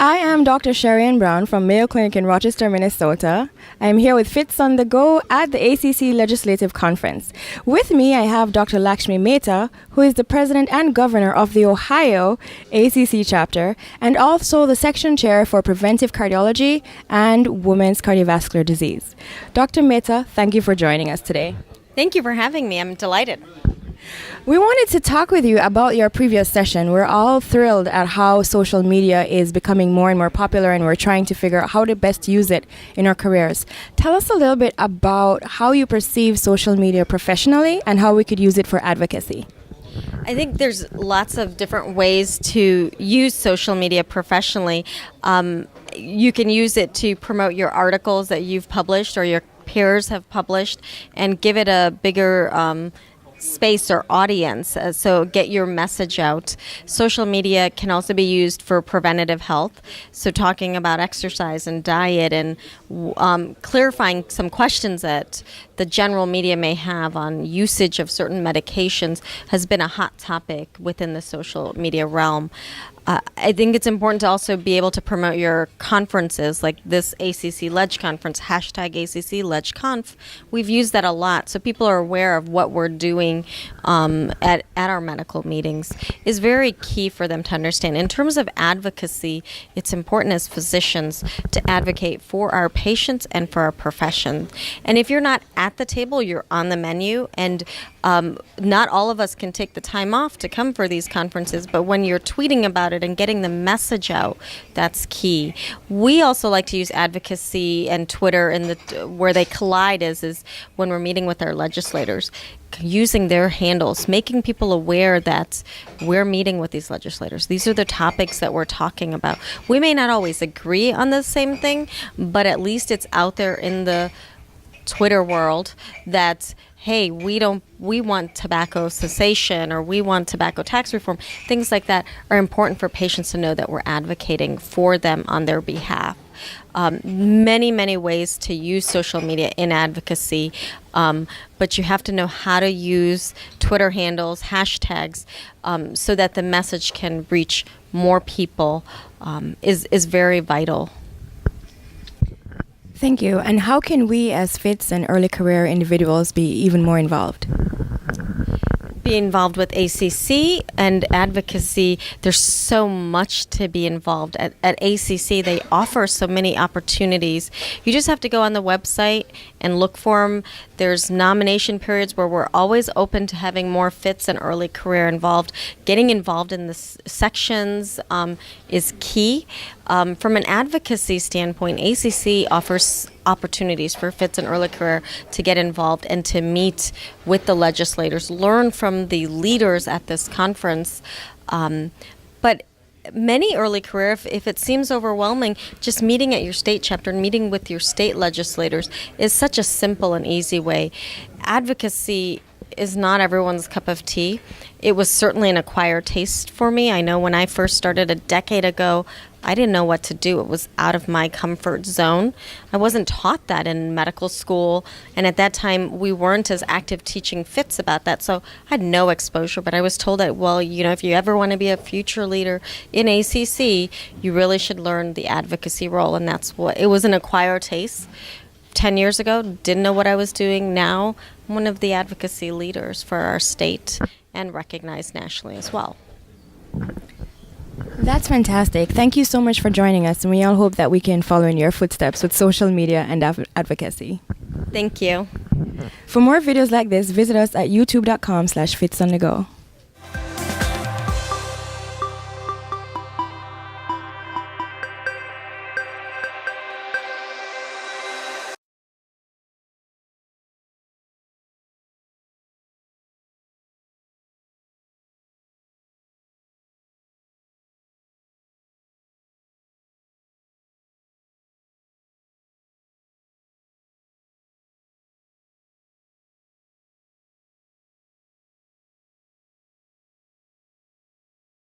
I am Dr. Sherian Brown from Mayo Clinic in Rochester, Minnesota. I am here with FITsOnTheGO at the ACC Legislative Conference. With me, I have Dr. Laxmi Mehta, who is the president and governor of the Ohio ACC chapter, and also the section chair for preventive cardiology and women's cardiovascular disease. Dr. Mehta, thank you for joining us today. Thank you for having me. I'm delighted. We wanted to talk with you about your previous session. We're all thrilled at how social media is becoming more and more popular, and we're trying to figure out how to best use it in our careers. Tell us a little bit about how you perceive social media professionally and how we could use it for advocacy. I think there's lots of different ways to use social media professionally. You can use it to promote your articles that you've published or your peers have published and give it a bigger space or audience, so get your message out. Social media can also be used for preventative health, so talking about exercise and diet and clarifying some questions that the general media may have on usage of certain medications has been a hot topic within the social media realm. I think it's important to also be able to promote your conferences, like this ACC Ledge Conference, hashtag ACC Ledge Conf. We've used that a lot, so people are aware of what we're doing at our medical meetings is very key for them to understand. In terms of advocacy, it's important as physicians to advocate for our patients and for our profession. And if you're not at the table, you're on the menu, and not all of us can take the time off to come for these conferences, but when you're tweeting about it and getting the message out, that's key. We also like to use advocacy and Twitter, and where they collide is when we're meeting with our legislators, using their handles, making people aware that we're meeting with these legislators. These are the topics that we're talking about. We may not always agree on the same thing, but at least it's out there in the Twitter world that, hey, we want tobacco cessation, or we want tobacco tax reform. Things like that are important for patients to know that we're advocating for them on their behalf. Many ways to use social media in advocacy, but you have to know how to use Twitter handles, hashtags, so that the message can reach more people is very vital. Thank you. And how can we as FITs and early career individuals be even more involved? Be involved with ACC and advocacy. There's so much to be involved at ACC. They offer so many opportunities. You just have to go on the website and look for them. There's nomination periods where we're always open to having more FITs and early career involved. Getting involved in the sections is key. From an advocacy standpoint, ACC offers opportunities for FITs and early career to get involved and to meet with the legislators, learn from the leaders at this conference. But many early career, if it seems overwhelming, just meeting at your state chapter and meeting with your state legislators is such a simple and easy way. Advocacy is not everyone's cup of tea. It was certainly an acquired taste for me. I know when I first started a decade ago, I didn't know what to do. It was out of my comfort zone. I wasn't taught that in medical school, and at that time we weren't as active teaching FITs about that, so I had no exposure, but I was told that, well, if you ever want to be a future leader in ACC, you really should learn the advocacy role, and that's what, it was an acquired taste. 10 years ago, didn't know what I was doing. Now, I'm one of the advocacy leaders for our state and recognized nationally as well. That's fantastic. Thank you so much for joining us, and we all hope that we can follow in your footsteps with social media and advocacy. Thank you. For more videos like this, visit us at youtube.com/FITsOnTheGO.